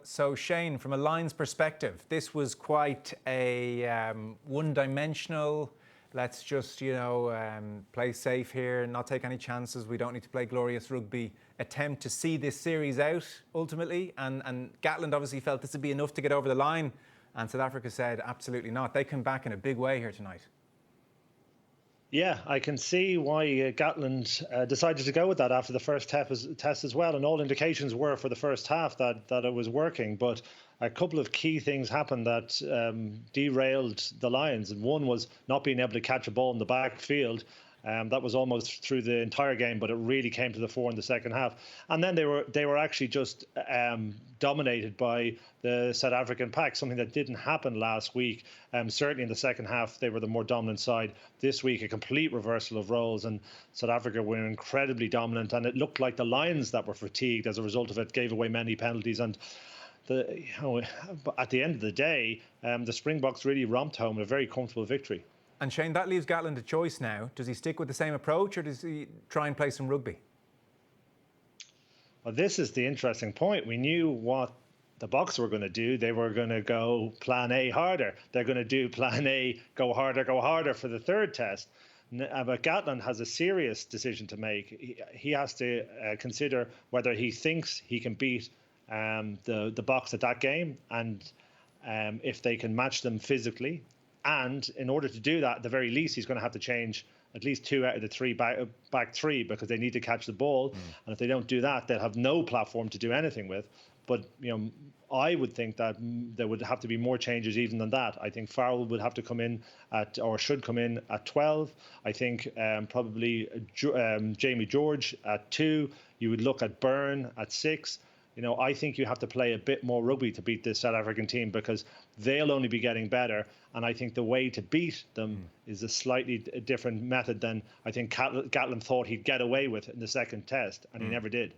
So Shane, from a Lions perspective, this was quite a one-dimensional, let's just, play safe here and not take any chances. We don't need to play glorious rugby attempt to see this series out, ultimately. And Gatland obviously felt this would be enough to get over the line. And South Africa said, absolutely not. They come back in a big way here tonight. Yeah, I can see why Gatland decided to go with that after the first test as well. And all indications were for the first half that it was working. But a couple of key things happened that derailed the Lions. And one was not being able to catch a ball in the backfield. That was almost through the entire game, but it really came to the fore in the second half. And then they were actually just dominated by the South African pack, something that didn't happen last week. Certainly in the second half, they were the more dominant side. This week, a complete reversal of roles, and South Africa were incredibly dominant. And it looked like the Lions that were fatigued as a result of it, gave away many penalties. And at the end of the day, the Springboks really romped home with a very comfortable victory. And Shane, that leaves Gatland a choice now. Does he stick with the same approach or does he try and play some rugby? Well, this is the interesting point. We knew what the Boks were going to do. They were going to go plan A harder. They're going to do plan A, go harder for the third test. But Gatland has a serious decision to make. He has to consider whether he thinks he can beat the Boks at that game, and if they can match them physically. And in order to do that, at the very least, he's going to have to change at least 2 out of the 3 back 3 because they need to catch the ball. And if they don't do that, they'll have no platform to do anything with. But, I would think that there would have to be more changes even than that. I think Farrell would have to come in should come in at 12. I think probably Jamie George at 2. You would look at Byrne at 6. I think you have to play a bit more rugby to beat this South African team because they'll only be getting better. And I think the way to beat them is a slightly different method than I think Gatland thought he'd get away with in the second test, and he never did.